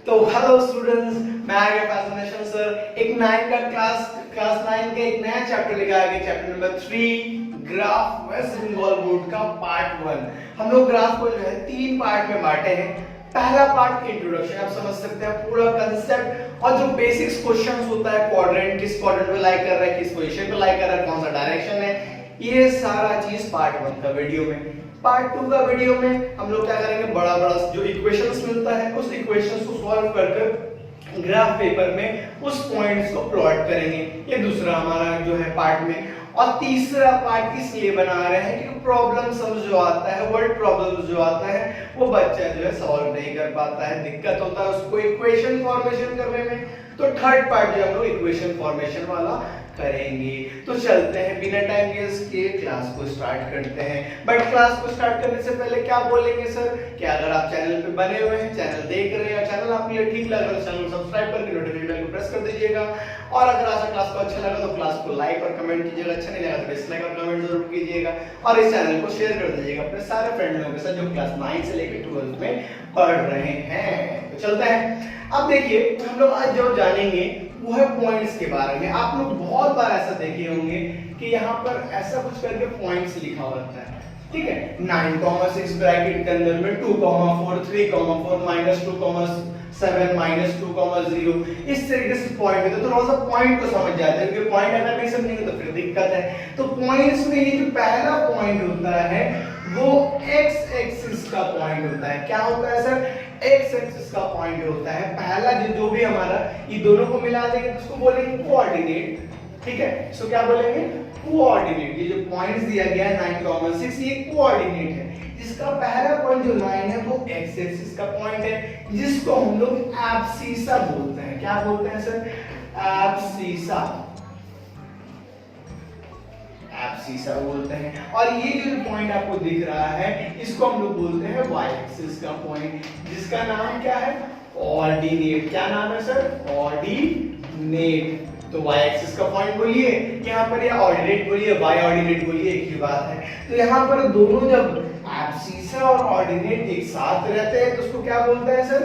तो hello students, मैं आ गया फैसिनेशन सर। एक 9 का क्लास 9 का एक नया चैप्टर लेकर आ गया, chapter number 3 graph West Bengal board का पार्ट 1। हम लोग ग्राफ को जो है 3 पार्ट में बांटे हैं। पहला पार्ट इंट्रोडक्शन, आप समझ सकते हैं पूरा कंसेप्ट और जो बेसिक्स क्वेश्चंस होता है, क्वाड्रेंट किस क्वाड्रेंट पे लाई कर रहा है, किस पोजीशन पे लाई कर रहा है, कौन सा डायरेक्शन है, ये सारा चीज पार्ट 1 का वीडियो में। पार्ट 2 का वीडियो में हम लोग क्या करेंगे, बड़ा बड़ा जो इक्वेशंस मिलता है उस इक्वेशंस को सॉल्व कर ग्राफ पेपर में उस पॉइंट्स को प्लॉट करेंगे। ये दूसरा हमारा जो है पार्ट में। और तीसरा पार्ट इसलिए बना रहे हैं कि प्रॉब्लम सब जो आता है, वर्ड प्रॉब्लम जो आता है, वो बच्चा जो है सॉल्व नहीं कर पाता है, दिक्कत होता है उसको इक्वेशन फॉर्मेशन करने में। तो थर्ड पार्ट जो हम लोग इक्वेशन फॉर्मेशन वाला करेंगे। तो चलते हैं बिना टाइम वेस्ट किए क्लास को स्टार्ट करते हैं। बट क्लास को स्टार्ट करने से पहले क्या बोलेंगे सर, कि अगर आप चैनल पे बने हुए हैं, चैनल देख रहे हैं, चैनल आपके लिए ठीक लग रहा है, चैनल को सब्सक्राइब करके नोटिफिकेशन बेल को प्रेस कर दीजिएगा। और अगर आज क्लास को अच्छा लगा तो क्लास को लाइक और कमेंट कीजिएगा, अच्छा नहीं लगा तो डिसलाइक और कमेंट जरूर कीजिएगा। और इस चैनल को शेयर कर दीजिएगा अपने सारे फ्रेंड लोगों के साथ जो क्लास 9 से लेकर 12th में पढ़ रहे हैं। तो चलते हैं। अब देखिए हम लोग आज जो जानेंगे वो है पॉइंट्स के बारे में। आप लोग बहुत बार ऐसा देखे होंगे कि यहाँ पर ऐसा कुछ करके पॉइंट्स लिखा होता है, ठीक है। 9,6 ब्रैकेट के अंदर में 2,4 3,4 -2,7 -2,0 इस तरीके से पॉइंट है। तो थोड़ा सा पॉइंट को समझ जाते हैं, क्योंकि पॉइंट अगर नहीं समझेंगे तो फिर दिक्कत है। तो पॉइंट्स में ये जो पहला पॉइंट होता है वो एक्स एक्सिस का पॉइंट होता है। क्या होता है सर, एक्स एक्सिस का पॉइंट होता है। पहला जो भी हमारा, ये दोनों को मिला देंगे तो उसको बोलेंगे कोऑर्डिनेट, ठीक है। इसको क्या बोलेंगे, कोऑर्डिनेट। ये जो पॉइंट्स दिया गया है 9,6 ये कोऑर्डिनेट है। जिसका पहला पॉइंट जो लाइन है वो एक्स एक्सिस का पॉइंट है, जिसको हम लोग एब्सिसा बोलते हैं। क्या बोलते हैं सर, एब्सिसा, एब्सिसा बोलते हैं। और ये जो पॉइंट आपको दिख रहा है इसको हम लोग बोलते हैं वाई एक्सिस का पॉइंट, जिसका नाम क्या है, ऑर्डिनेट। क्या नाम है सर, ऑर्डिनेट। तो y एक्सिस का पॉइंट बोलिए यहाँ पर, या ऑर्डिनेट बोलिए, y ऑर्डिनेट बोलिए, एक ही बात है। तो यहाँ पर दोनों जब एब्सिसा और ऑर्डिनेट एक साथ रहते हैं तो उसको क्या बोलते हैं सर,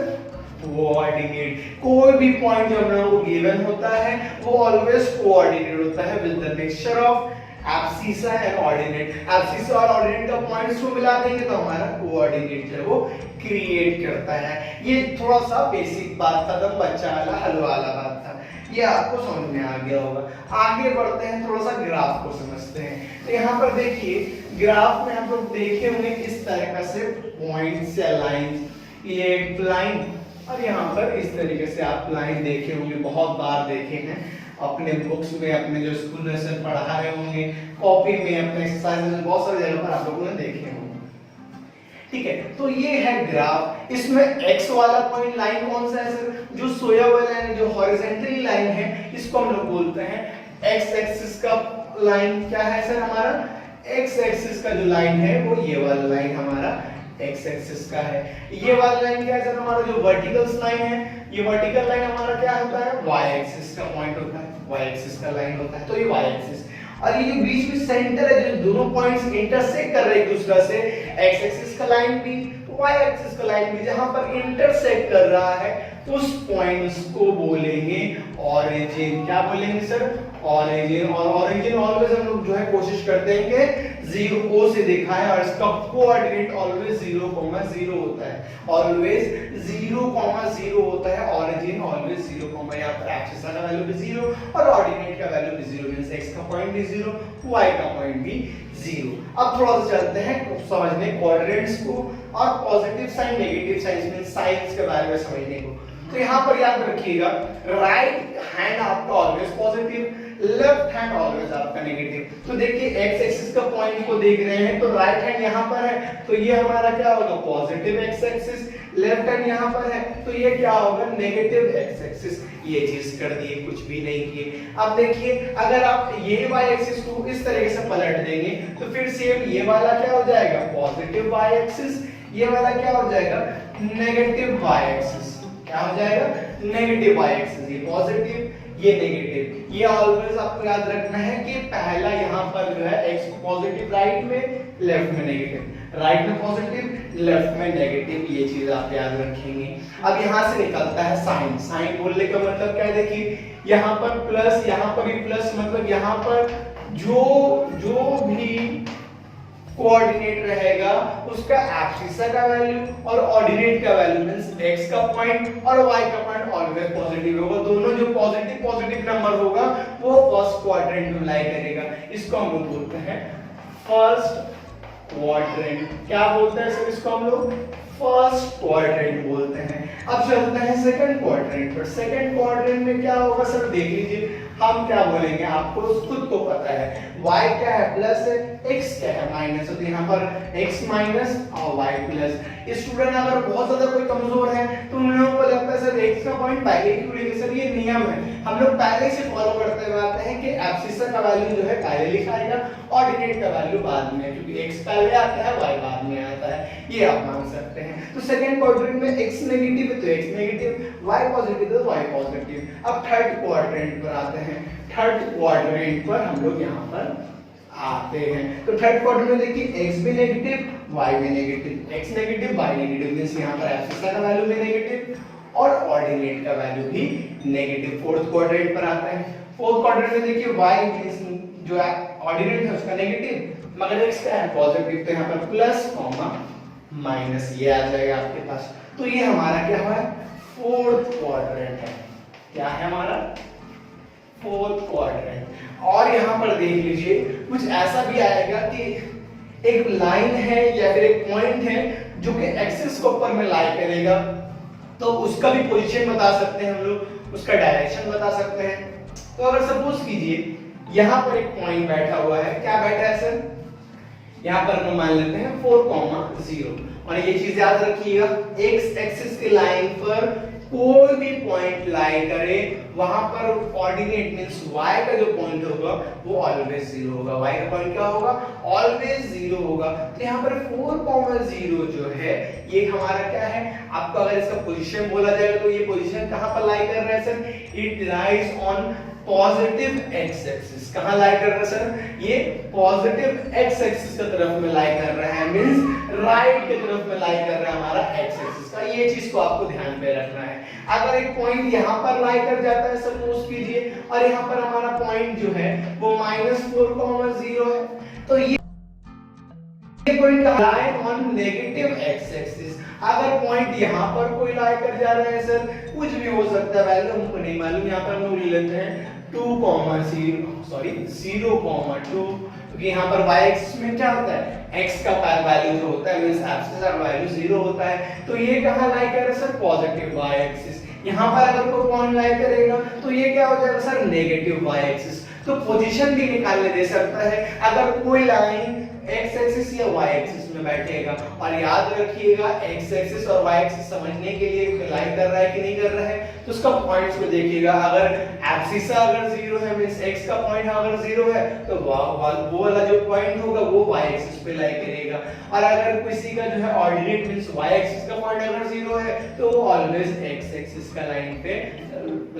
कोऑर्डिनेट। कोई भी पॉइंट जो हम लोगों को गिवन होता है वो ऑलवेज कोऑर्डिनेट होता है with the mixture of abscissa and ordinate. Abscissa और ऑर्डिनेट का पॉइंट्स को मिला देंगे तो हमारा कोऑर्डिनेट जो है वो क्रिएट करता है। ये थोड़ा सा बेसिक बात था, एकदम बच्चा वाला हलवा वाला बात था, ये आपको समझ में आ गया होगा। आगे बढ़ते हैं, थोड़ा सा ग्राफ को समझते हैं। तो यहाँ पर देखिए ग्राफ में आप लोग देखे होंगे किस तरह से पॉइंट्स या लाइंस, ये एक लाइन और यहाँ पर इस तरीके से आप लाइन देखे होंगे, बहुत बार देखे हैं अपने बुक्स में, अपने जो स्कूल में से पढ़ा रहे होंगे, कॉपी में, अपने एक्सरसाइज में, बहुत सारी जगह पर आप लोगों ने देखे होंगे, ठीक है। तो ये है ग्राफ। इसमें x वाला पॉइंट लाइन कौन सा है सर, जो सोया हुआ लाइन है, जो हॉरिजॉन्टली लाइन है, इसको हम लोग बोलते हैं x एक्सिस का लाइन। क्या है सर हमारा, x एक्सिस का जो लाइन है वो ये वाला लाइन हमारा x एक्सिस का है। ये वाला लाइन क्या है सर हमारा, जो वर्टिकल लाइन है, ये वर्टिकल लाइन हमारा क्या होता है, y एक्सिस का पॉइंट होता है, y एक्सिस का लाइन होता है। तो ये y एक्सिस, और ये जो बीच में सेंटर है, जो दोनों पॉइंट्स इंटरसेक्ट कर रहे हैं एक दूसरे से, x एक्सिस का लाइन भी y एक्सिस का लाइन भी जहां पर इंटरसेक्ट कर रहा है उस पॉइंट्स को बोलेंगे ऑरिजिन। क्या बोलेंगे सर, ऑरिजिन। और ऑरिजिन ऑलवेज हम लोग जो है कोशिश करते हैं कि 0 से दिखाएं, और इसका कोऑर्डिनेट ऑलवेज 0,0 होता है, ऑलवेज 0,0 होता है। ऑरिजिन ऑलवेज 0, यहाँ पर एक्सिस का वैल्यू भी 0 और ऑर्डिनेट का वैल्यू भी 0, मींस x का पॉइंट भी 0, y का पॉइंट भी 0। अब थोड़ा सा चलते हैं समझने क्वाड्रेंट्स को और positive sign negative sign means signs के बारे में समझने को। तो यहाँ पर याद रखिएगा, राइट हैंड आपका always positive, left hand always आपका नेगेटिव। तो देखिए x एक्सिस का पॉइंट को देख रहे हैं तो राइट हैंड यहाँ पर है तो ये हमारा क्या होगा, positive x axis. Left hand यहाँ पर है तो ये क्या होगा, नेगेटिव x एक्सिस। ये चीज कर दिए, कुछ भी नहीं किए। अब देखिए अगर आप ये y एक्सिस को इस तरीके से पलट देंगे तो फिर सेम ये वाला क्या हो जाएगा, पॉजिटिव y एक्सिस, ये वाला क्या हो जाएगा, नेगेटिव y एक्सिस। क्या हो जाएगा, नेगेटिव y एक्सिस, ये पॉजिटिव ये नेगेटिव। ये ऑलवेज आपको याद रखना है कि पहला यहाँ पर जो है x पॉजिटिव राइट में, लेफ्ट में नेगेटिव। राइट में पॉजिटिव, लेफ्ट में नेगेटिव, ये चीज आप याद रखेंगे। अब यहाँ से निकलता है साइन। साइन बोलने का मतलब क्या है, देखिए यहाँ पर प्लस, यहाँ पर भी प्लस, मतलब यहाँ पर जो भी कोऑर्डिनेट रहेगा उसका एब्सिसा का वैल्यू और ऑर्डिनेट का वैल्यू मींस x का पॉइंट और y का पॉइंट ऑलवेज पॉजिटिव होगा। दोनों जो पॉजिटिव नंबर होगा वो फर्स्ट क्वाड्रेंट में लाई करेगा। इसको हम लोग बोलते हैं फर्स्ट क्वाड्रेंट। क्या बोलते हैं सर इसको हम लोग? फर्स्ट क्वाड्रेंट बोलते हैं। अब चलते हैं सेकंड क्वाड्रेंट पर। सेकंड क्वाड्रेंट में क्या होगा सर, देख लीजिए हम क्या बोलेंगे, आपको खुद को पता है y क्या है प्लस है, x क्या है माइनस, तो यहाँ पर x माइनस और y प्लस। स्टूडेंट अगर बहुत ज्यादा कोई कमजोर है तो उन लोगों को लगता है सर x का पॉइंट पहले क्यों लेंगे, सर ये नियम है, हम लोग पहले से फॉलो करते हुए आते हैं कि एब्सिसा का वैल्यू जो है पहले लिखा जाएगा, ऑर्डिनेट का वैल्यू बाद में, क्योंकि x पहले आता है y बाद में आता है, ये आप मान सकते हैं। तो सेकंड क्वाड्रेंट में x नेगेटिव है तो x नेगेटिव, y पॉजिटिव है तो y पॉजिटिव। अब थर्ड क्वाड्रेंट पर आते हैं। थर्ड क्वाड्रेंट पर हम लोग यहाँ पर आते हैं। तो थर्ड क्वाड्रेंट में देखिए x भी नेगेटिव, y भी negative, x negative y negative, means यहाँ पर एब्सिसा का वैल्यू भी नेगेटिव और ऑर्डिनेट का वैल्यू भी नेगेटिव। फोर्थ क्वाड्रेंट पर आते हैं। फोर्थ क्वाड्रेंट में देखिए y जो ऑर्डिनेट है उसका नेगेटिव मगर x का है पॉजिटिव, तो यहाँ पर प्लस कॉमा माइनस ये आ जाएगा आपके पास। तो ये हमारा क्या हुआ है, फोर्थ क्वाड्रेंट है। क्या है हमारा? Fourth quadrant. और यहाँ पर देख लीजिए कुछ ऐसा भी आएगा कि एक लाइन है या फिर एक पॉइंट है जो कि एक्सिस के ऊपर में लाई करेगा, तो उसका भी पोजीशन बता सकते हैं हम लोग, उसका डायरेक्शन बता सकते हैं। तो अगर सपोज कीजिए यहाँ पर एक पॉइंट बैठा हुआ है, क्या बैठा है सर, यहाँ पर हम मान लेते हैं 4,0 और ये चीज याद रखिएगा, एक्स एक्सिस की लाइन पर कोई भी पॉइंट लाई करे वहां पर ऑर्डिनेट मींस y का जो पॉइंट होगा वो ऑलवेज 0 होगा। y का पॉइंट क्या होगा? ऑलवेज 0 होगा। तो यहाँ पर 4,0 जो है ये हमारा क्या है, आपको अगर इसका पोजीशन बोला जाएगा तो ये पोजीशन कहां पर लाई कर रहा है sir, it lies on positive x axis. कहां लाई कर रहा है सर, ये पॉजिटिव x एक्सिस की तरफ में लाई कर रहा है, मींस राइट की तरफ में लाई कर रहा है हमारा x एक्सिस का। ये चीज को आपको ध्यान में रखना है। अगर एक पॉइंट यहां पर लाई कर जाता है सपोज कीजिए और यहां पर हमारा पॉइंट जो है वो -4,0 है, तो ये point lie on negative x axis. अगर पॉइंट यहां पर कोई लाई कर जा रहा है सर, कुछ भी हो सकता है, वैल्यू हमको नहीं मालूम, यहां पर हम लोग लेते हैं 0,2, क्योंकि यहाँ पर y एक्सिस में क्या होता है, x का वैल्यू जो होता है मींस एब्सिस का वैल्यू 0 होता है। तो ये कहां लाई कर रहा है सर, पॉजिटिव y एक्सिस। यहाँ पर अगर कोई पॉइंट लाई करेगा तो ये क्या हो जाएगा सर, नेगेटिव y एक्सिस। तो पोजीशन भी निकालने दे सकता है अगर कोई लाइन x एक्सिस या y एक्सिस में बैठेगा। और याद रखिएगा x एक्सिस और y एक्सिस समझने के लिए लाइन कर रहा है कि नहीं कर रहा है, तो उसका पॉइंट्स को देखिएगा। अगर एब्सिसा अगर 0 है मींस x का पॉइंट अगर 0 है तो वो वाला जो पॉइंट होगा वो y एक्सिस पे लाई करेगा। और अगर किसी का जो है ऑर्डिनेट मींस y एक्सिस का पॉइंट अगर 0 है तो वो ऑलवेज x एक्सिस का लाइन पे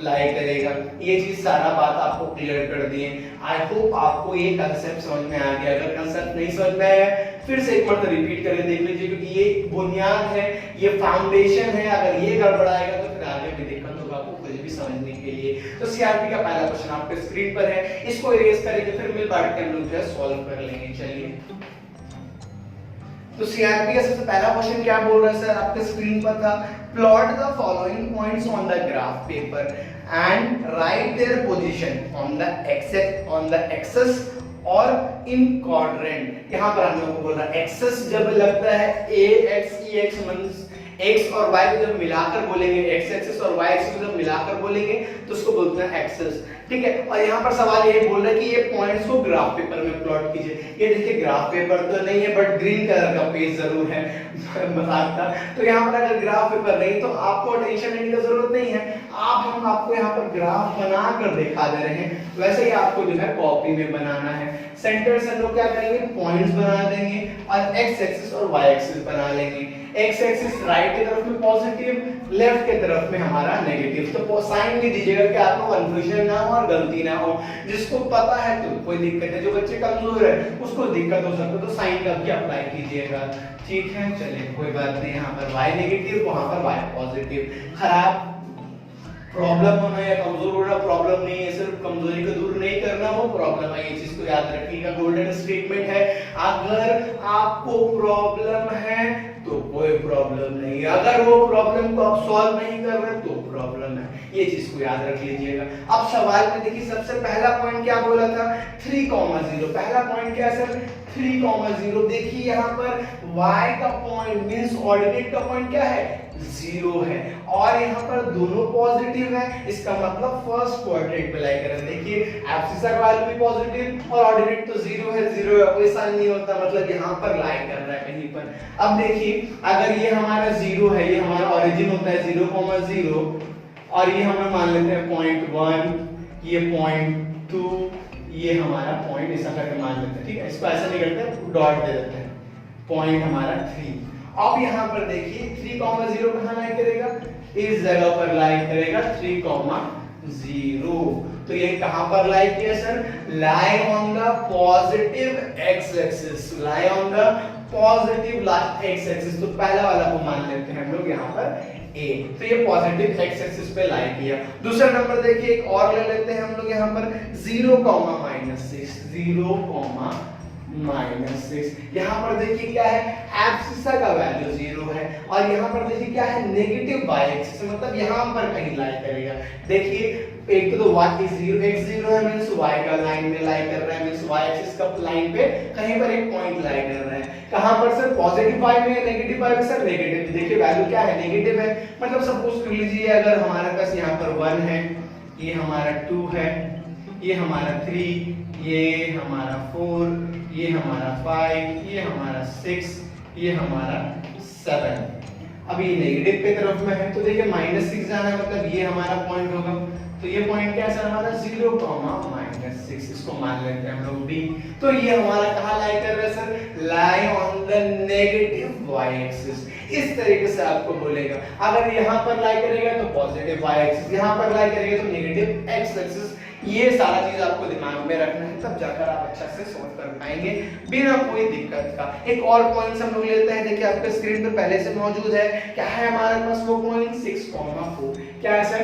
लाई करेगा। ये चीज सारा बात आपको क्लियर कर दिए। आई होप आपको ये कांसेप्ट समझ में आ गया। अगर कांसेप्ट नहीं समझ में आया फिर से एक बार रिपीट करके देख लीजिए, क्योंकि ये बुनियाद है, ये फाउंडेशन है। अगर ये गड़बड़ाएगा तो फिर आगे भी दिक्कत होगा आपको कुछ भी समझने के लिए। तो सीआरपी का पहला क्वेश्चन आपके स्क्रीन पर है, इसको इरेज करेंगे फिर मिल बांट के हम लोग जो है सॉल्व कर लेंगे। चलिए, तो सीआरपी का सबसे पहला क्वेश्चन क्या बोल रहा है सर, आपके स्क्रीन पर था, plot the following points on the graph paper and write their position on the axes और इन क्वाड्रेंट। यहाँ पर हम लोग को बोल रहा है एक्सेस जब लगता है ax मींस x और y को जब मिलाकर बोलेंगे, x एक्सिस और y एक्सिस को जब मिलाकर बोलेंगे तो उसको बोलते हैं एक्सेस। ठीक है, और यहाँ पर सवाल ये बोल रहा है कि ये पॉइंट्स को ग्राफ पेपर में प्लॉट कीजिए। ये देखिए ग्राफ पेपर तो नहीं है बट ग्रीन कलर का पेज जरूर है बताता। तो यहाँ पर अगर ग्राफ पेपर नहीं तो आपको टेंशन लेने की जरूरत नहीं है, हम आपको यहाँ पर ग्राफ बना कर दिखा दे रहे हैं। वैसे ही आपको जो है कॉपी में बनाना है। सेंटर से हम लोग क्या करेंगे, पॉइंट्स बना देंगे और x एक्सिस और y एक्सिस बना लेंगे। एक्स एक्सिस राइट की तरफ में पॉजिटिव, लेफ्ट की तरफ में हमारा नेगेटिव। तो साइन भी दीजिएगा कि आपको कंफ्यूजन ना हो और गलती ना हो। जिसको पता है तो कोई दिक्कत है, जो बच्चे कमजोर है उसको दिक्कत हो सकता है, तो साइन का भी अप्लाई कीजिएगा। ठीक है, चलिए कोई बात नहीं। यहाँ पर y नेगेटिव, वहां पर y पॉजिटिव। खराब प्रॉब्लम होना या कमजोर होना प्रॉब्लम नहीं है, सिर्फ कमजोरी को दूर नहीं करना वो प्रॉब्लम है। ये चीज को याद रखिएगा, गोल्डन स्टेटमेंट है। अगर आपको प्रॉब्लम है तो कोई प्रॉब्लम नहीं है, अगर वो प्रॉब्लम को आप सॉल्व नहीं कर रहे तो प्रॉब्लम है। ये चीज को याद रख लीजिएगा। अब सवाल में देखिए सबसे पहला पॉइंट क्या बोला था, 3,0। पहला पॉइंट क्या है सर, 3,0। देखिए यहाँ पर y का पॉइंट मींस ऑर्डिनेट का पॉइंट क्या है, 0 है, और यहाँ पर दोनों पॉजिटिव है। इसका मतलब फर्स्ट क्वाड्रेंट पे लाई कर रहे हैं। देखिए एब्सिसा का वैल्यू भी पॉजिटिव और ऑर्डिनेट तो 0 है, 0 है, कोई साइन नहीं होता, मतलब यहाँ पर लाई कर रहा है कहीं पर। अब देखिए अगर ये हमारा 0 है, ये हमारा ओरिजिन होता है 0,0, और ये हम मान लेते हैं 0.1, ये 0.2, ये हमारा पॉइंट ऐसा करके मान लेते हैं। ठीक है, इसको ऐसा नहीं करते, डॉट दे देते हैं, पॉइंट हमारा 3। अब यहाँ पर देखिए 3,0 कहाँ लाई करेगा, इस जगह पर लाई करेगा 3,0। तो ये कहाँ पर लाई किया sir, lie on the positive x axis, lie on the positive x axis. तो पहला वाला को मान लेते हैं हम लोग यहाँ पर A, तो ये पॉजिटिव एक्स एक्सिस पे लाई किया। दूसरा नंबर देखिए एक और ले लेते हैं हम लोग यहाँ पर 0,-6, 0,-6। यहाँ पर देखिए क्या है, एब्सिसा का वैल्यू 0 है, और यहाँ पर देखिए क्या है, नेगेटिव y एक्सिस, मतलब यहाँ पर कहीं लाई करेगा। देखिए एक तो y is 0, x 0 है मींस y का लाइन में लाई कर रहा है, मींस y एक्सिस का लाइन पे कहीं पर एक पॉइंट लाई कर रहा है। कहां पर सर, पॉजिटिव y में, नेगेटिव y में सर नेगेटिव। देखिए वैल्यू क्या है, नेगेटिव है, मतलब सपोज कर लीजिए अगर हमारे पास यहाँ पर 1 है, ये हमारा 2 है, ये हमारा 3, ये हमारा 4, ये हमारा 5, ये हमारा 6, ये हमारा 7। अब ये नेगेटिव पे तरफ में है, तो देखिए -6 जाना है, मतलब ये हमारा पॉइंट होगा। तो ये पॉइंट क्या है सर हमारा, 0,-6, इसको मान लेते हैं हम लोग B। तो ये हमारा कहाँ लाई कर रहा है sir, lie on the negative y axis. इस तरीके से आपको बोलेगा, अगर यहाँ पर लाई करेगा तो पॉजिटिव y एक्सिस, यहाँ पर लाई करेगा तो नेगेटिव x एक्सिस। ये सारा चीज आपको दिमाग में रखना है, तब जाकर आप अच्छा से सोल्व कर पाएंगे बिना कोई दिक्कत का। एक और पॉइंट हम लोग लेते हैं, देखिए आपके स्क्रीन पे पहले से मौजूद है, क्या है हमारे पास वो पॉइंट, 6,4। क्या है सर,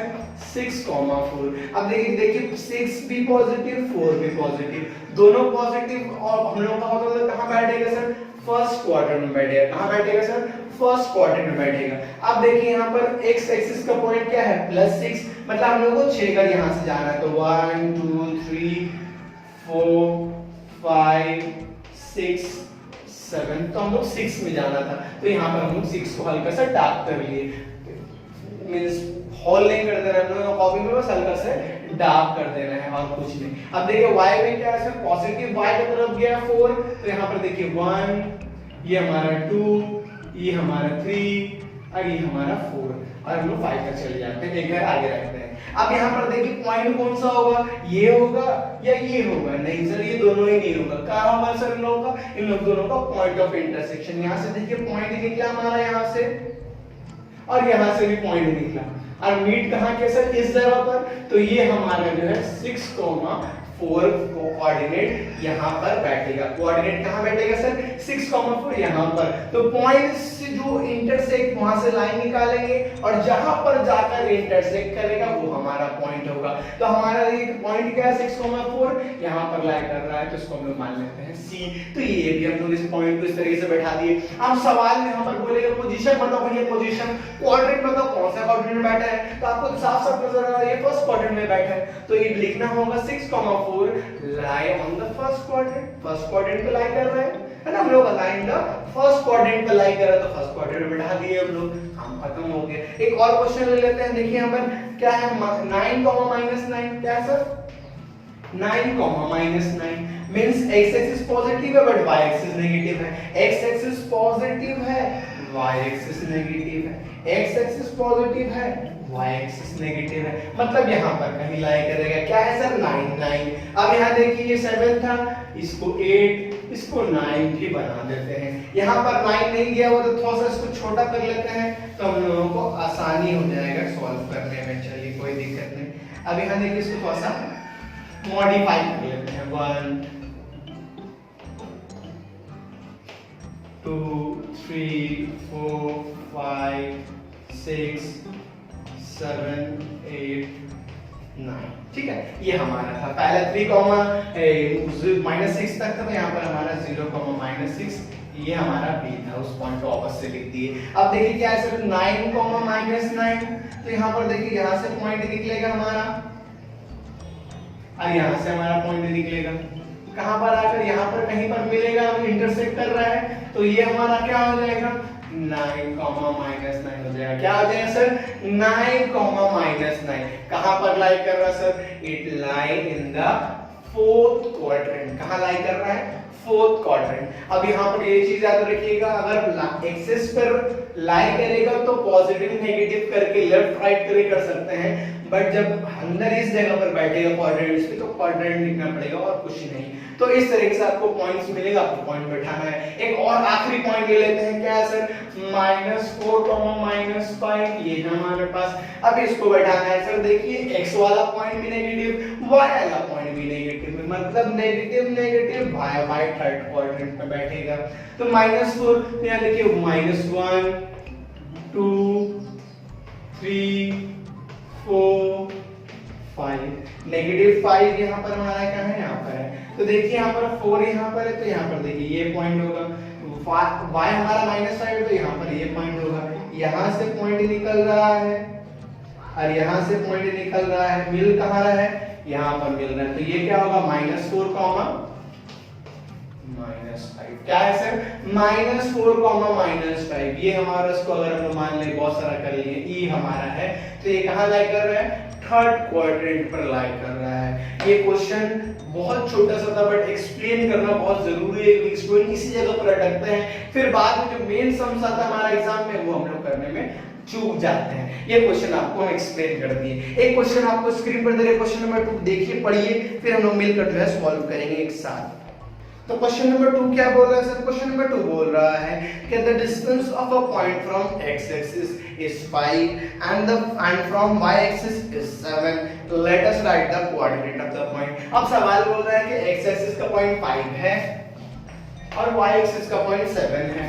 6,4। अब देखिए 6 भी पॉजिटिव, 4 भी पॉजिटिव, दोनों पॉजिटिव, और हम लोग का मतलब कहां बैठेगा सर, फर्स्ट क्वाड्रेंट में बैठेगा। कहां बैठेगा सर, फर्स्ट क्वाड्रेंट में बैठेगा। अब देखिए यहाँ पर x एक्सिस का पॉइंट क्या है, +6, मतलब हम लोगों को 6 कर यहाँ से जाना है, तो 1 2 3 4 5 6 7, तो हम लोग 6 में जाना था, तो यहाँ पर हम लोग 6 को हल्का सा डार्क कर लिए, मींस होल नहीं कर दे रहे हम लोग कॉपी में, बस हल्का से डार्क कर दे रहे हैं और कुछ नहीं। अब देखिए y में क्या है सर, पॉजिटिव y की तरफ गया 4, तो यहाँ पर देखिए 1, ये हमारा 2, ये हमारा 3 और ये हमारा 4, और हम लोग 5 तक चले जाते हैं, एक घर आगे रखते हैं। अब यहाँ पर देखिए पॉइंट कौन सा होगा, ये होगा या ये होगा, नहीं सर ये दोनों ही नहीं होगा। कहाँ होगा सर इन लोगों का, इन लोग दोनों का पॉइंट ऑफ इंटरसेक्शन। यहाँ से देखिए पॉइंट निकला हमारा यहाँ से, और यहाँ से भी पॉइंट निकला, और मीट कहाँ के सर, इस जगह पर। तो ये हमारा जो है 6,4 कोऑर्डिनेट यहाँ पर बैठेगा। कोऑर्डिनेट कहाँ बैठेगा सर, 6,4 यहाँ पर। तो पॉइंट से जो इंटरसेक्ट, वहां से लाइन निकालेंगे, और जहां पर जाकर इंटरसेक्ट करेगा वो हमारा पॉइंट होगा। तो हमारा ये पॉइंट क्या है, 6,4 यहाँ पर लाई कर रहा है, तो इसको हम लोग मान लेते हैं C। तो ये भी हम लोग इस पॉइंट को इस तरीके से बैठा दिए। अब सवाल में यहाँ पर बोलेगा पोजीशन बताओ, भैया पोजीशन, क्वाड्रेंट बताओ कौन सा क्वाड्रेंट में बैठा है, तो आपको साफ साफ नजर आ रहा है ये फर्स्ट क्वाड्रेंट में बैठा है, तो ये लिखना होगा 6,4 lie on the first quadrant. First quadrant पे लाई कर रहे हैं ना हम लोग, अलाइन द फर्स्ट क्वाड्रेंट पे लाई कर रहा है, तो फर्स्ट क्वाड्रेंट में बैठा दिए हम लोग, काम खत्म हो गया। एक और क्वेश्चन ले लेते हैं, देखिए यहाँ पर क्या है, 9,-9, क्या है sir, 9,-9 means x axis positive है बट y एक्सिस नेगेटिव है, x एक्सिस पॉजिटिव है, y एक्सिस नेगेटिव है, x एक्सिस पॉजिटिव है, y एक्सिस नेगेटिव है, मतलब यहाँ पर कहीं लाई करेगा। क्या है सर, 9, 9। अब यहाँ देखिए ये 7 था, इसको 8, इसको 9 भी बना देते हैं। यहाँ पर 9 नहीं दिया हुआ तो थोड़ा सा इसको छोटा कर लेते हैं, तो हम लोगों को आसानी हो जाएगा सॉल्व करने में। चलिए कोई दिक्कत नहीं। अब यहाँ देखिए इसको थोड़ा सा मॉडिफाई कर लेते हैं। 1 2 3 4 5 6 7 8 9। ठीक है, ये हमारा था पहला 3 -6 तक था, तो यहाँ पर हमारा 0 -6 ये हमारा बी था। उस पॉइंट को वापस से लिख दिए। अब देखिए क्या है सर, 9 -9, तो यहाँ पर देखिए यहाँ से पॉइंट निकलेगा हमारा और यहाँ से हमारा पॉइंट निकलेगा। कहां पर आकर यहाँ पर कहीं पर मिलेगा, इंटरसेक्ट कर रहा है, तो ये हमारा क्या हो जाएगा 9, -9 हो जाएगा। क्या हो जाएगा सर 9, -9। कहां पर लाई कर रहा है sir, it lie in the 4th quadrant. कहां लाई कर रहा है 4th क्वाड्रेंट। अब यहाँ पर ये चीज याद रखिएगा, अगर एक्सिस पर लाई करेगा तो पॉजिटिव नेगेटिव करके लेफ्ट राइट करके कर सकते हैं, बट जब अंदर इस जगह पर बैठेगा क्वाड्रेंट्स पे, तो क्वाड्रेंट लिखना पड़ेगा और कुछ नहीं। तो इस तरीके से आपको पॉइंट्स मिलेगा, आपको पॉइंट बैठाना है। एक और आखिरी पॉइंट ले लेते हैं, क्या है सर -4, -5 ये है हमारे पास। अब इसको बैठाना है सर। देखिए x वाला पॉइंट भी नेगेटिव, y वाला पॉइंट भी नेगेटिव, मतलब negative negative y third quadrant में बैठेगा। तो -4, तो यहाँ देखिए -1 2 3 4 5 -5 यहाँ पर हमारा क्या है, यहाँ पर है। तो देखिए यहाँ पर 4 यहाँ पर है, तो यहाँ पर देखिए ये पॉइंट होगा। y हमारा -5 है, तो यहाँ पर ये पॉइंट होगा। यहाँ से पॉइंट निकल रहा है और यहाँ से पॉइंट निकल रहा है, मिल कहाँ रहा है, यहाँ पर मिल रहा है। तो ये क्या होगा -4, -5। क्या है सर -4, -5। ये हमारा इसको अगर हम मान ले बहुत सारा कर लिए, ई हमारा है, तो ये कहाँ लाई कर रहा है, थर्ड क्वाड्रेंट पर लाई कर रहा है। ये क्वेश्चन बहुत छोटा सा था, बट एक्सप्लेन करना बहुत जरूरी है। एक्सप्लेन इसी जगह पर अटकते हैं, फिर बाद में जो मेन सम्स आता है हमारा एग्जाम में, वो हम लोग करने में चूक जाते हैं। ये क्वेश्चन आपको हम एक्सप्लेन कर दिए। एक क्वेश्चन आपको स्क्रीन पर दे रहे, क्वेश्चन नंबर 2 देखिए, पढ़िए, फिर हम लोग मिलकर जो है सॉल्व करेंगे एक साथ। तो क्वेश्चन नंबर 2 क्या बोल रहा है सर, क्वेश्चन नंबर 2 बोल रहा है कि the distance of a point from x axis is 5 and from y axis is 7। Let us right the coordinate of the point. अब सवाल बोल रहा है कि x एक्सिस का पॉइंट 5 है और y एक्सिस का पॉइंट 7 है,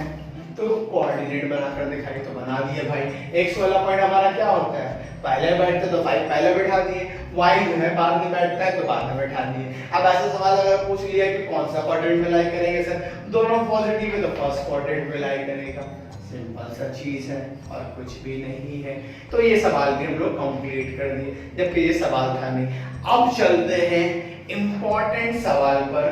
तो कोऑर्डिनेट बनाकर दिखाई। तो बना दिए भाई। x वाला पॉइंट हमारा क्या होता है, पहले बैठते तो 5 पहले बैठा दिए, y जो है बाद में बैठता है तो बाद में बैठा दिए। अब ऐसा सवाल अगर पूछ लिया कि कौन सा क्वाड्रेंट में लाई करेंगे सर, दोनों पॉजिटिव है तो फर्स्ट क्वाड्रेंट में लाई करेगा। सिंपल सा चीज है और कुछ भी नहीं है। तो ये सवाल भी हम लोग कंप्लीट कर दिए, जबकि ये सवाल था नहीं। अब चलते हैं इंपॉर्टेंट सवाल पर।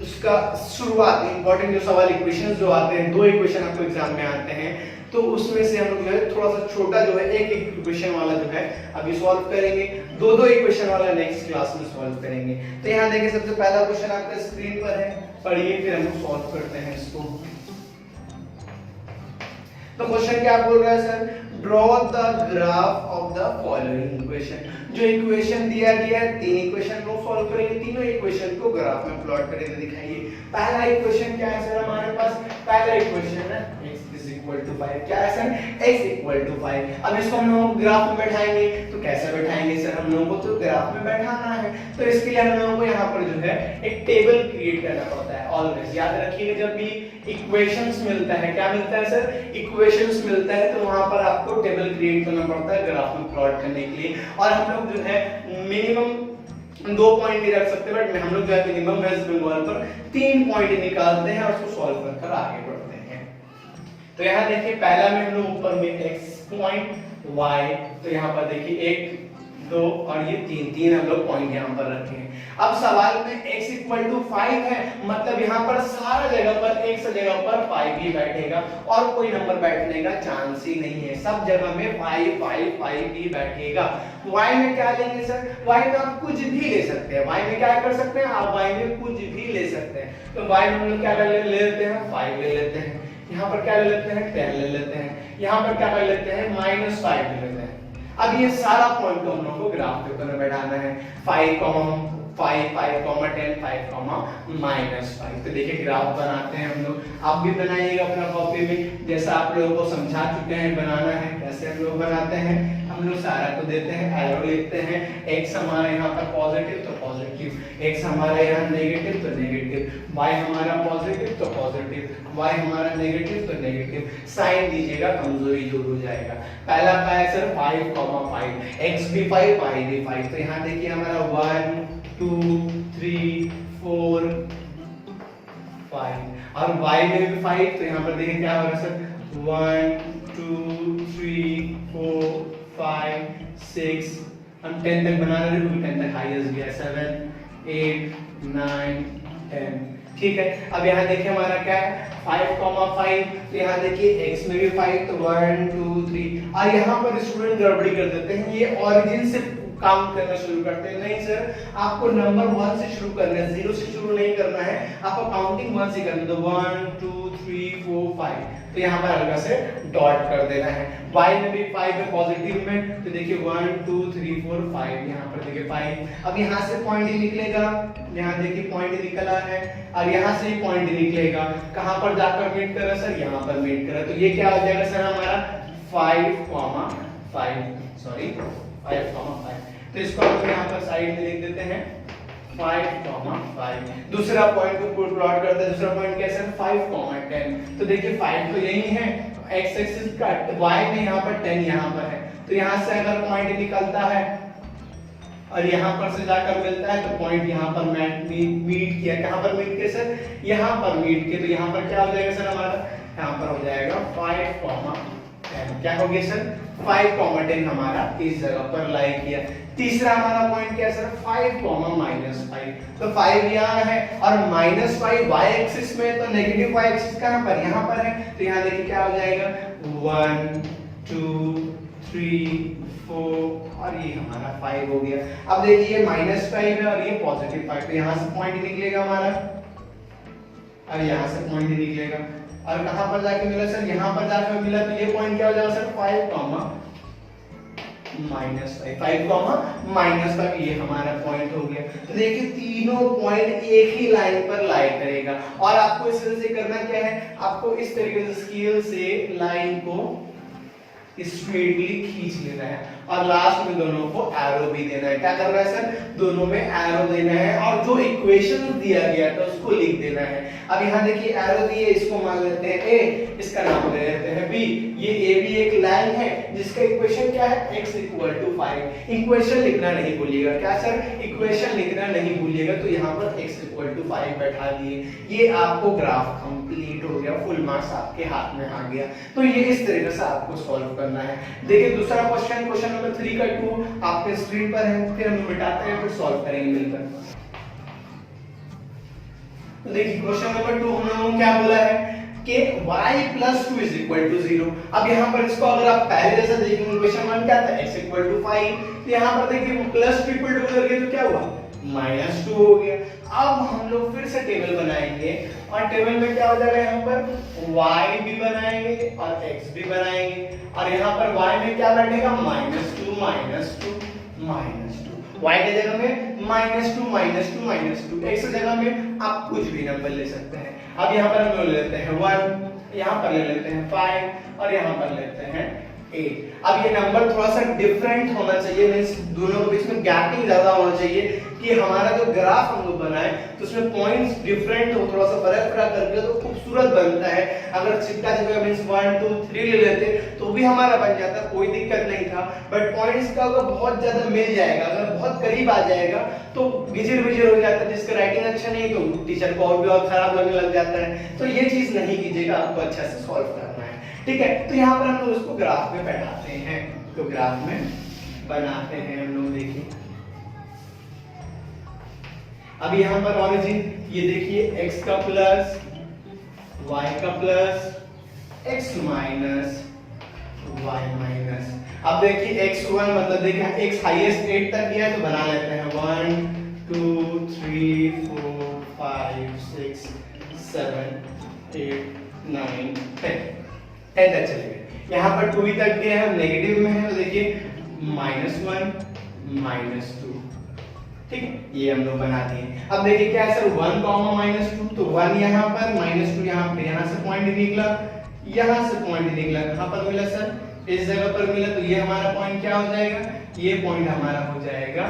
उसका शुरुआत इंपॉर्टेंट जो सवाल इक्वेशंस जो आते हैं, 2 इक्वेशन आपको एग्जाम में आते हैं, तो उसमें से हम लोग जो है थोड़ा सा छोटा जो है एक इक्वेशन वाला जो है अभी सॉल्व करेंगे, 2 इक्वेशन वाला नेक्स्ट क्लास में सॉल्व करेंगे। तो यहाँ देखिए सबसे पहला क्वेश्चन आपका स्क्रीन पर है, पढ़िए, फिर हम लोग सॉल्व करते हैं इसको। तो क्वेश्चन क्या बोल रहा है sir, draw the graph of the following equation. जो इक्वेशन दिया गया है, 3 इक्वेशन को सॉल्व करेंगे, तीनों इक्वेशन को ग्राफ में प्लॉट करके दिखाइए। पहला इक्वेशन क्या है सर हमारे पास, पहला इक्वेशन है x इक्वल टू 5। क्या है सर, x इक्वल टू 5। अब इसको हम लोग ग्राफ में बैठाएंगे, तो कैसे बैठाएंगे सर, हम लोगों को तो ग्राफ में बैठाना है। तो इसके लिए हम लोगों को यहाँ पर जो है एक टेबल क्रिएट करना पड़ता है। ऑलवेज याद रखिएगा, जब भी इक्वेशंस मिलता है, क्या मिलता है सर, इक्वेशंस मिलता है, तो वहां पर आपको टेबल क्रिएट करना पड़ता है ग्राफ में प्लॉट करने के लिए। और हम लोग जो है मिनिमम 2 पॉइंट भी रख सकते हैं, बट हम लोग जो है मिनिमम वेस्ट बंगाल पर 3 पॉइंट निकालते हैं और उसको सॉल्व कर आगे बढ़ते हैं। तो यहाँ देखिए पहला में हम लोग ऊपर में x पॉइंट, y, तो यहाँ पर देखिए 1 2 और ये 3 हम लोग पॉइंट यहाँ पर रखे हैं। अब सवाल में x इक्वल टू 5 है, मतलब यहाँ पर सारा जगह पर एक से जगह पर 5 ही बैठेगा और कोई नंबर बैठने का चांस ही नहीं है। सब जगह में 5 5 5 ही बैठेगा। y में क्या लेंगे सर, y में आप कुछ भी ले सकते हैं। y में क्या कर सकते हैं आप, y में कुछ भी ले सकते हैं। तो y में हम लोग क्या ले लेते हैं, 5 ले लेते हैं। यहाँ पर क्या ले लेते हैं, 10 ले लेते हैं। यहाँ पर क्या कर लेते हैं, -5 ले लेते हैं। अब ये सारा पॉइंट को हम लोग को ग्राफ पेपर में बैठाना है। 5 5, 5, 10, 5, -5। तो देखिए ग्राफ बनाते हैं हम लोग, आप भी बनाइएगा अपना कॉपी में, जैसा आप लोगों को समझा चुके हैं बनाना है कैसे हम लोग बनाते हैं। हम लोग सारा को देते हैं, एरो लिखते हैं, x हमारा यहाँ पर पॉजिटिव तो पॉजिटिव, x हमारा यहाँ नेगेटिव तो नेगेटिव, y हमारा पॉजिटिव तो पॉजिटिव, y हमारा नेगेटिव तो नेगेटिव, साइन दीजिएगा कमजोरी दूर हो जाएगा। पहला का है सर 5, 5, x भी 5, y भी 5। तो यहाँ देखिए हमारा 1, 2, 3, 4, 5 और y में भी 5। तो यहाँ पर देखिए क्या हो रहा है सर 1, 2, 3, 4, 5, 6, हम 10 तक बना रहे हैं, 10 तक हाईएस्ट गया, 7, 8, 9, 10। ठीक है, अब यहाँ देखिए हमारा क्या है 5, तो यहाँ देखिए x में भी 5, तो 1, 2, 3 और यहाँ पर स्टूडेंट गड़बड़ी कर देते हैं, ये ओरिजिन से काम करना शुरू करते हैं। नहीं सर, आपको नंबर 1 से शुरू करना है, 0 से शुरू नहीं करना है, आपको काउंटिंग 1 से करना है। तो 1, 2, 3, 4, 5, तो यहाँ पर हल्का से डॉट कर देना है। y में भी 5 है पॉजिटिव में, तो देखिए 1, 2, 3, 4, 5, यहाँ पर देखिए 5। अब यहाँ से पॉइंट ही निकलेगा, यहाँ देखिए पॉइंट निकला है और यहाँ से ही पॉइंट निकलेगा। कहाँ पर जाकर मीट करा सर, यहाँ पर मीट करा। तो ये क्या हो जाएगा सर हमारा 5, 5। तो इसको हम यहाँ पर साइड में लिख देते हैं 5, 5। दूसरा पॉइंट को प्लॉट करते हैं, दूसरा पॉइंट क्या है सर 5, 10। तो देखिए 5 तो यही है, x एक्सिस का y में यहाँ पर 10 यहाँ पर है, तो यहाँ से अगर पॉइंट निकलता है और यहाँ पर से जाकर मिलता है तो पॉइंट यहाँ पर मीट किया। कहाँ पर मीट किया सर, यहाँ पर मीट किया। तो यहाँ पर क्या हो जाएगा सर हमारा, यहाँ पर हो जाएगा 5, 10। क्या हो गया सर 5, 10 हमारा इस जगह पर लाई किया। तीसरा हमारा पॉइंट क्या है सर 5, -5। तो 5 यहाँ है और -5 y एक्सिस में, तो नेगेटिव y एक्सिस कहाँ पर, यहाँ पर है। तो यहाँ देखिए क्या हो जाएगा 1, 2, 3, 4 और ये हमारा 5 हो गया। अब देखिए -5 है और ये +5, तो यहाँ से पॉइंट निकलेगा हमारा और यहाँ से पॉइंट निकलेगा। और कहां पर जाके मिला सर, यहां पर जाकर मिला। तो ये पॉइंट क्या हो जाएगा सर 5, -5, ये हमारा पॉइंट हो गया। तो देखिए तीनों पॉइंट एक ही लाइन पर लाई करेगा और आपको इस तरह से करना क्या है, आपको इस तरीके से स्केल से लाइन को स्ट्रेटली खींच लेना है और लास्ट में दोनों को एरो भी देना है। क्या करना है सर, दोनों में एरो देना है और जो इक्वेशन दिया गया था उसको लिख देना है। अब यहाँ देखिए एरो दिए, इसको मान लेते हैं a, इसका नाम ले लेते हैं b। ये a भी एक लाइन है जिसका इक्वेशन क्या है x = 5। इक्वेशन लिखना नहीं भूलिएगा। क्या सर, इक्वेशन लिखना नहीं भूलिएगा। तो यहाँ पर x = 5 बैठा दिए। ये आपको ग्राफ कंप्लीट हो गया, फुल मार्क्स आपके हाथ में आ गया। तो ये इस तरीके से आपको सॉल्व करना है। देखिए दूसरा क्वेश्चन नंबर 3 का 2 आपके स्क्रीन पर है, फिर हम मिटाते हैं, फिर सॉल्व करेंगे मिलकर। तो देखिए क्वेश्चन नंबर 2 हम लोगों ने क्या बोला है कि y + 2 = 0। अब यहाँ पर इसको अगर आप पहले जैसा देखेंगे, इक्वेशन 1 क्या था x = 5, तो यहाँ पर देखिए प्लस ट्रिपल करके तो क्या हुआ -2 हो गया। अब हम लोग फिर से टेबल बनाएंगे और टेबल में क्या हो जाएगा, यहाँ पर y भी बनाएंगे और x भी बनाएंगे और यहाँ पर y में क्या बैठेगा -2, y के जगह में -2, x की जगह में आप कुछ भी नंबर ले सकते हैं। अब यहाँ पर हम लोग लेते हैं 1, यहाँ पर ले लेते हैं 5 और यहाँ पर लेते हैं 8। अब ये नंबर थोड़ा सा डिफरेंट होना चाहिए, मींस दोनों के बीच में गैपिंग ज्यादा होना चाहिए कि हमारा जो ग्राफ हम लोग बनाए तो उसमें पॉइंट्स डिफरेंट हो, थोड़ा सा फर्क करके तो खूबसूरत बनता है। अगर चिपका चिपका मींस 1, 2, 3 ले लेते तो भी हमारा बन जाता, कोई दिक्कत नहीं था। बट पॉइंट्स का अगर बहुत ज्यादा मिल जाएगा, अगर बहुत करीब आ जाएगा तो गिजिर विजिर हो जाता है, जिसका राइटिंग अच्छा नहीं तो टीचर को और भी और खराब लगने लग जाता है। तो ये चीज नहीं कीजिएगा, आपको अच्छा से सॉल्व करना है, ठीक है। तो यहाँ पर हम लोग उसको ग्राफ में बैठाते हैं, तो ग्राफ में बनाते हैं हम लोग। देखिए अब यहाँ पर ऑरिजिन ये देखिए x का प्लस y का plus x minus y minus. अब देखिए x1 मतलब देखिए x हाईएस्ट 8 तक गया है तो बना लेते हैं 1, 2, 3, 4, 5, 6, 7, 8, 9, 10 तक चले गए। यहाँ पर 2 तक गया है, नेगेटिव में है तो देखिए -1, -2 ठीक है, ये हम लोग बना दिए। अब देखिए क्या है सर, 1 -2, तो 1 यहाँ पर, -2 यहाँ पे, यहाँ से पॉइंट निकला, यहाँ से पॉइंट निकला, कहाँ पर मिला सर, इस जगह पर मिला, तो ये हमारा पॉइंट क्या हो जाएगा, ये पॉइंट हमारा हो जाएगा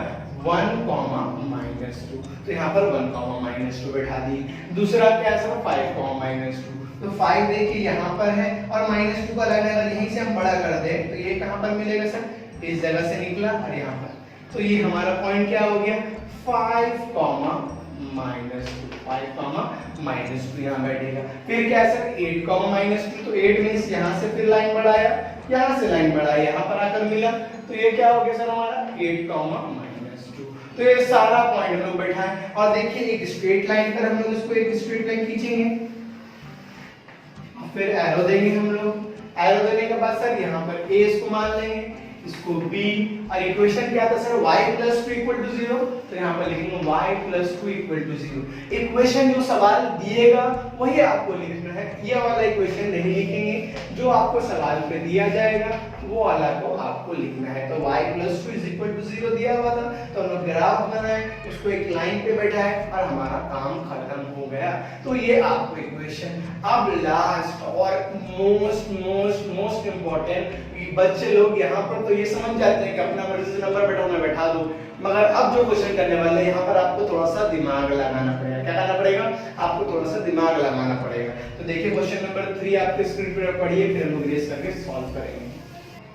1, -2, तो यहाँ पर 1, -2 बैठा दी। दूसरा क्या है सर, 5, -2, तो 5 देखिए यहाँ पर है और -2 का लाइन अगर यहीं से हम बड़ा कर दे तो ये कहाँ पर मिलेगा सर, इस जगह से निकला और यहाँ पर, तो ये हमारा पॉइंट क्या हो गया 5, -2 यहाँ बैठेगा। फिर क्या है सर 8, -2, तो 8 मींस यहाँ से फिर लाइन बढ़ाया, यहाँ से लाइन बढ़ाया, यहाँ पर आकर मिला, तो ये क्या हो गया सर हमारा 8, -2, तो ये सारा पॉइंट हम लोग बैठाएं। और देखिए एक स्ट्रेट लाइन पर हम लोग इसको एक स्ट्रेट लाइन खींचेंगे, फिर एरो देंगे हम लोग, एरो देने के बाद सर यहाँ पर a इसको मान लेंगे, इसको b, और इक्वेशन क्या था सर y + 2 = 0, तो यहाँ पर लिखेंगे y + 2 = 0। इक्वेशन जो सवाल दिएगा वही आपको लिखना है, ये वाला इक्वेशन नहीं लिखेंगे, जो आपको सवाल पे दिया जाएगा वो वाला को आपको लिखना है। तो y + 2 = 0 दिया हुआ था, तो हम लोग ग्राफ बनाए, उसको एक लाइन पे बैठाए और हमारा काम खत्म हो गया। तो ये आपको इक्वेशन। अब लास्ट और मोस्ट इंपॉर्टेंट, बच्चे लोग यहाँ पर तो ये समझ जाते हैं कि अपना मर्जी से नंबर बैठा दो, मगर अब जो क्वेश्चन करने वाले हैं यहाँ पर आपको थोड़ा सा दिमाग लगाना पड़ेगा। क्या करना पड़ेगा, आपको थोड़ा सा दिमाग लगाना पड़ेगा। तो देखिए क्वेश्चन नंबर 3 आपके स्क्रीन पर पढ़िए, फिर हम लोग रेस करके सॉल्व करेंगे।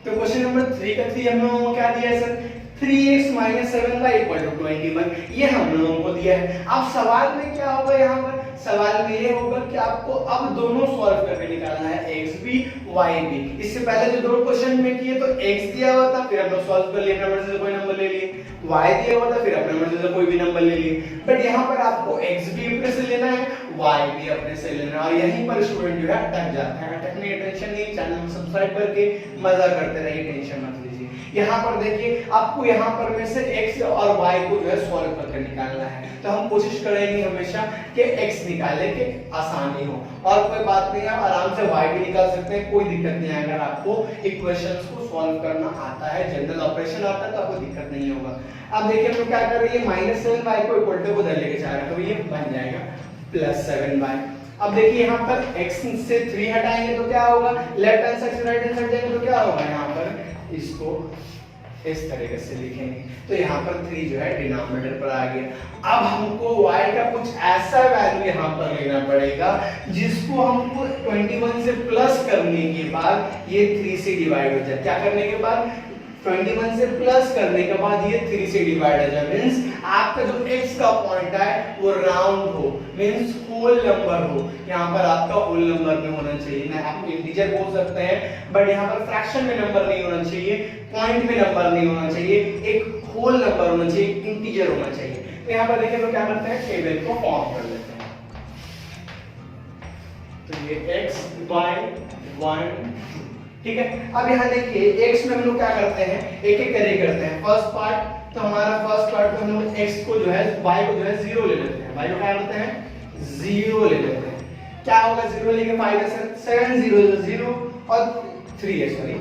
तो क्वेश्चन नंबर 3 का 3 हम लोगों को क्या दिया है सर, 3x - 7y = 21, ये हम लोगों को दिया है। अब सवाल में क्या होगा, यहाँ पर सवाल में ये होगा कि आपको अब दोनों सॉल्व करके निकालना है, x भी y भी। इससे पहले जो दो क्वेश्चन में किए तो x दिया हुआ था, फिर हम लोग सॉल्व कर लिए, अपने मर्जी से कोई नंबर ले लिए, y दिया हुआ था, फिर अपने मर्जी से कोई भी नंबर ले लिए। बट यहाँ पर आपको x भी अपने से लेना है, y भी अपने से लेना है, और यहीं पर स्टूडेंट जो है अटक जाते हैं। अटकने की टेंशन नहीं, चैनल को सब्सक्राइब करके मजा करते रहिए, टेंशन मत लीजिए। यहाँ पर देखिए आपको यहाँ पर में से x और y को जो है सॉल्व करके निकालना है, तो हम कोशिश करेंगे हमेशा कि x निकाले के आसानी हो, और कोई बात नहीं है, आराम से y भी निकाल सकते हैं, कोई दिक्कत नहीं है। अगर आपको इक्वेशंस को सॉल्व करना आता है, जनरल ऑपरेशन आता है, तो आपको दिक्कत नहीं होगा। अब देखिए हम लोग क्या कर रहे हैं, -7y को इक्वल टू उधर लेके जा रहे हैं, तो ये बन जाएगा +7y। अब देखिए यहाँ पर x से 3 हटाएंगे तो क्या होगा, लेफ्ट हैंड साइड से राइट हैंड साइड जाएंगे तो क्या होगा, यहाँ पर इसको इस तरीके से लिखेंगे, तो यहाँ पर 3 जो है डिनोमिनेटर पर आ गया। अब हमको y का कुछ ऐसा वैल्यू यहाँ पर लेना पड़ेगा जिसको हमको 21 से प्लस करने के बाद ये 3 से डिवाइड हो जाए। क्या करने के बाद, 21 से प्लस करने के बाद ये 3 से डिवाइड हो जाए, मींस आपका जो x का पॉइंट है वो राउंड हो, मींस होल नंबर हो। यहाँ पर आपका होल नंबर में होना चाहिए, ना आप इंटीजर बोल सकते हैं, बट यहाँ पर फ्रैक्शन में नंबर नहीं होना चाहिए, पॉइंट में नंबर नहीं होना चाहिए, एक होल नंबर होना चाहिए, इंटीजर होना चाहिए। तो यहाँ पर देखिए तो क्या करते हैं, टेबल को फॉर्म कर लेते हैं। तो ये x y 1, ठीक है। अब यहाँ देखिए x में हम लोग क्या करते हैं, एक एक करके करते हैं। फर्स्ट पार्ट, तो हमारा फर्स्ट पार्ट में हम लोग x को जो है, y को जो है 0 ले लेते हैं, y को क्या करते हैं 0 ले लेते हैं। क्या होगा 0 लेके 5 है 7 0 0 और 3 है, सॉरी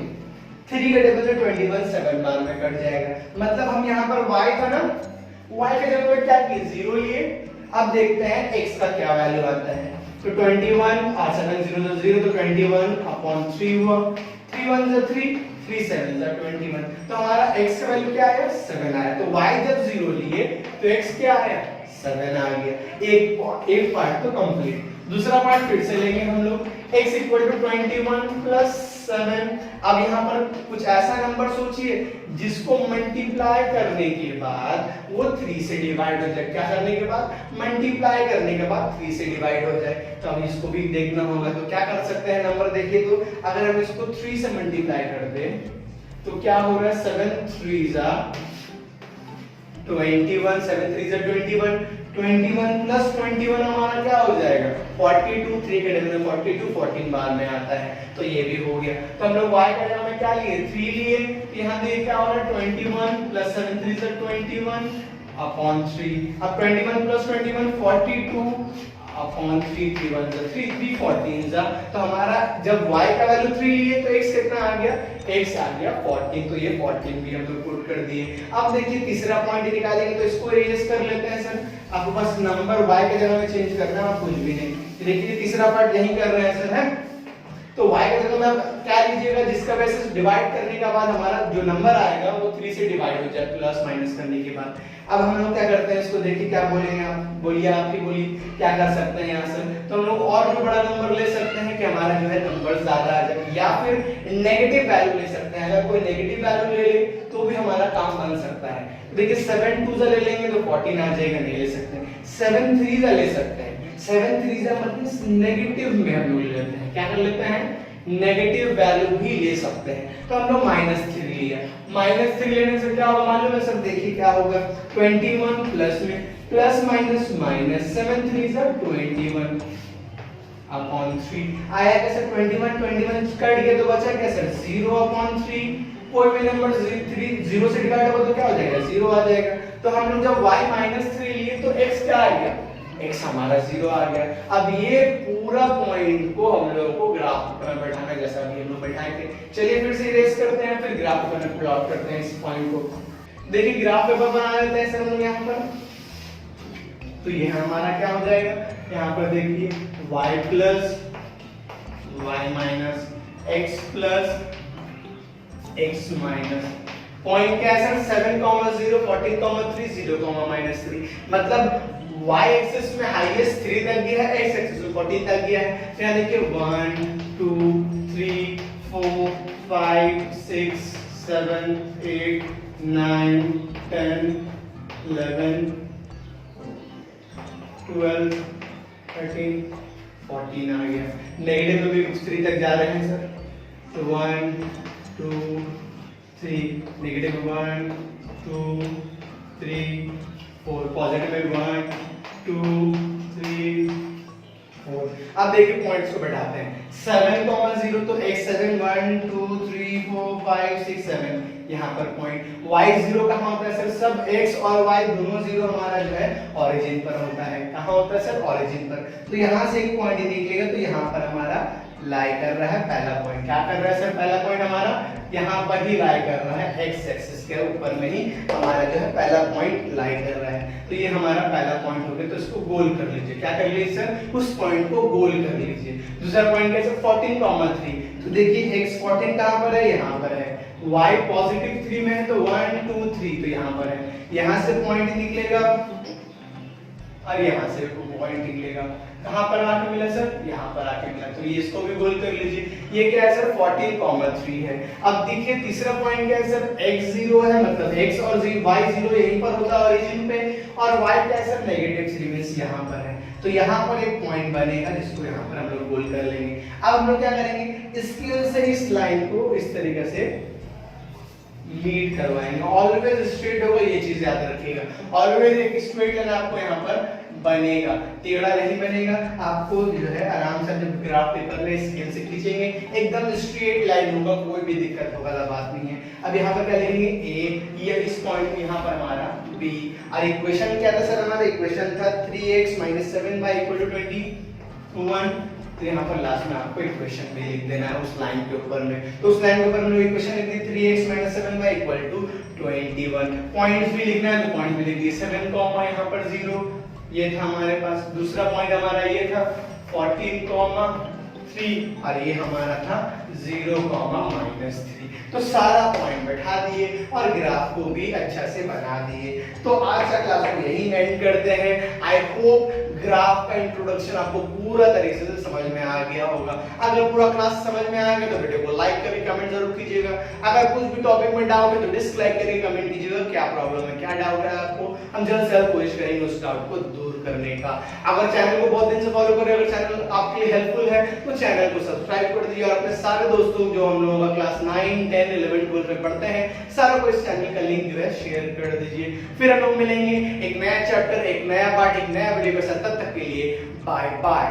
3 के टेबल में 21 7 बार में कट जाएगा। मतलब हम यहाँ पर y का ना, y के जगह पे क्या किए 0 लिए। अब देखते हैं x का क्या वैल्यू आता है, तो 21 और 7 0 0, तो 21/3 हुआ, 3 1 is 3, 3 7 is 21, तो हमारा x का वैल्यू क्या आया 7 आया। तो y जब 0 लिए तो x क्या आया 7 आ गया। एक पार्ट तो कंप्लीट। दूसरा पार्ट फिर से लेंगे हम लोग, x = 21 + 7। अब यहाँ पर कुछ ऐसा नंबर सोचिए जिसको मल्टीप्लाई करने के बाद वो 3 से डिवाइड हो जाए। क्या करने के बाद, मल्टीप्लाई करने के बाद 3 से डिवाइड हो जाए। तो अब इसको भी देखना होगा, तो क्या कर सकते हैं, नंबर देखिए तो अगर हम इसको 3 से मल्टीप्लाई कर दें तो क्या हो रहा है 7 3 21, 7 3 21, 21 + 21 हमारा क्या हो जाएगा 42, 3 के टेबल में 42 14 बार में आता है, तो ये भी हो गया। तो हम लोग y का जगह में क्या लिए 3 लिए, यहाँ देखिए क्या हो रहा है 21 + 7 3 21/3। अब 21 + 21 42 अपॉन 3, 3 1 जा 3, 3 14 जा। तो हमारा जब y का वैल्यू 3 लिए तो x कितना आ गया, x आ गया 14। तो ये 14 भी हम लोग पुट कर दिए। अब देखिए तीसरा पॉइंट निकालेंगे तो इसको इरेज कर लेते हैं सर। आपको बस नंबर y के जगह में चेंज करना है, कुछ भी नहीं। देखिए तीसरा पार्ट यही कर रहे हैं सर, है तो y की जगह में आप क्या लीजिएगा, जिसका वैसे डिवाइड करने के बाद हमारा जो नंबर आएगा वो 3 से डिवाइड हो जाए, प्लस माइनस करने के बाद। अब हम लोग क्या करते हैं इसको, देखिए क्या बोलेंगे आप, बोलिए आप ही बोलिए क्या कर सकते हैं यहाँ से। तो हम लोग और भी बड़ा नंबर ले सकते हैं कि हमारा जो है नंबर ज्यादा आ जाए, या फिर नेगेटिव वैल्यू ले सकते हैं। अगर कोई नेगेटिव वैल्यू ले ले तो भी हमारा काम बन सकता है। देखिए 7 2 ले लेंगे तो 14 आ जाएगा, नहीं ले सकते। 7 3 ले सकते हैं, 7 3 मतलब नेगेटिव में हम लोग ले लेते हैं, क्या कर लेते हैं, नेगेटिव वैल्यू भी ले सकते हैं। तो हम लोग -3 लिया, -3 लेने से क्या होगा मालूम है सर, देखिए क्या होगा 21 प्लस में प्लस माइनस माइनस 7 3 21 अपॉन 3 आया कैसे, 21 कट गया तो बचा क्या सर 0 अपॉन 3। कोई भी नंबर 0 से डिवाइड होगा तो क्या हो जाएगा 0 आ जाएगा। तो हम लोग जब y -3 लिए तो x क्या आ गया, x हमारा 0 आ गया। अब ये पूरा पॉइंट को हम लोग को ग्राफ पर बैठाना, जैसा अभी हम लोग बैठाए थे। चलिए फिर से इरेज करते हैं, फिर ग्राफ पर प्लॉट करते हैं इस पॉइंट को। देखिए ग्राफ पेपर बना लेते हैं सर हम यहाँ पर। तो ये हमारा क्या हो जाएगा, यहाँ पर देखिए y plus y minus x plus x minus point क्या है सर 7, 0 14, 3 0, -3। मतलब y एक्सिस में हाईएस्ट 3 तक गया है, x एक्सिस में 14 तक गया है। तो यहाँ देखिए 1 2 3 4 5 6 7 8 9 10 11 12 13 14 आ गया। नेगेटिव में भी 3 तक जा रहे हैं सर। तो 1 2 3 नेगेटिव 1 2 3 4 पॉजिटिव में 1 2 3 4। अब देखिए पॉइंट्स को बैठाते हैं। 7, 0 तो x 7 1 2 3 4 5 6 7 यहाँ पर पॉइंट। y 0 कहाँ होता है सर, सब x और y दोनों 0 हमारा जो है ओरिजिन पर होता है। कहाँ होता है सर, ओरिजिन पर। तो यहाँ से एक पॉइंट निकलेगा, तो यहाँ पर हमारा लाई कर रहा है पहला पॉइंट। क्या कर रहा है सर, पहला पॉइंट हमारा यहाँ पर ही लाई कर रहा है, x एक्सिस के ऊपर में ही हमारा जो है पहला पॉइंट लाई कर रहा है। तो ये हमारा पहला पॉइंट हो गया, तो इसको गोल कर लीजिए। क्या कर लीजिए सर, उस पॉइंट को गोल कर लीजिए। दूसरा पॉइंट कैसे 14, 3। तो देखिए x 14 कहाँ पर है, यहाँ पर है। y पॉजिटिव 3 में है तो 1 2 3 तो यहाँ पर है। यहाँ से पॉइंट निकलेगा और यहाँ से पॉइंट निकलेगा। कहाँ पर आके मिला सर, यहाँ पर आके मिला। तो ये इसको भी गोल कर लीजिए। ये क्या है सर 14, 3 है। अब देखिए तीसरा पॉइंट क्या है सर, x 0 है, मतलब x और y 0 यहीं पर होता है ओरिजिन पे, और y क्या है सर -3 मींस यहाँ पर है। तो यहाँ पर एक पॉइंट बनेगा जिसको यहाँ पर हम लोग गोल कर लेंगे। अब हम लोग क्या करेंगे, स्केल से इस लाइन को इस तरीके से मीट करवाएंगे। ऑलवेज स्ट्रेट होगा, ये चीज याद रखिएगा। ऑलवेज एक स्ट्रेट लाइन आपको यहाँ पर बनेगा, टेढ़ा नहीं बनेगा। आपको जो है आराम से जब ग्राफ पेपर में स्केल से खींचेंगे एकदम स्ट्रेट लाइन होगा, कोई भी दिक्कत वाला बात नहीं है। अब यहाँ पर क्या लिखेंगे a, ये इस पॉइंट यहाँ पर हमारा b। और इक्वेशन क्या था सर, हमारा इक्वेशन था 3x - 7y = 21। तो यहाँ पर लास्ट में आपको इक्वेशन भी लिख देना है उस लाइन के ऊपर में। तो उस लाइन के ऊपर में इक्वेशन लिख दी 3x - 7y = 21। पॉइंट्स भी लिखना है तो पॉइंट भी लिख दिए 7, यहाँ पर 0 ये था हमारे पास। दूसरा पॉइंट हमारा ये था 14, 3 और ये हमारा था 0, -3। तो सारा पॉइंट बैठा दिए और ग्राफ को भी अच्छा से बना दिए। तो आज का क्लास को यही एंड करते हैं। आई होप ग्राफ का इंट्रोडक्शन आपको पूरा तरीके से समझ में आ गया होगा। अगर पूरा क्लास समझ में आ गया तो वीडियो को लाइक करके कमेंट जरूर कीजिएगा। अगर कुछ भी टॉपिक में डाउट है तो डिसलाइक करके कमेंट कीजिएगा, क्या प्रॉब्लम है, क्या डाउट है आपको। हम जल्द से जल्द कोशिश करेंगे उस डाउट को दूर करने का। अगर चैनल को बहुत दिन से फॉलो कर रहे हैं, अगर चैनल आपके लिए हेल्पफुल है तो चैनल को सब्सक्राइब कर दीजिए और अपने सारे दोस्तों जो हम लोगों का क्लास 9, 10, 11, 12 में पढ़ते हैं सारों को इस चैनल का लिंक जो है शेयर कर दीजिए। फिर हम लोग मिलेंगे एक नया चैप्टर, एक नया पार्ट, एक नया वीडियो के साथ। तब तक के लिए बाय बाय।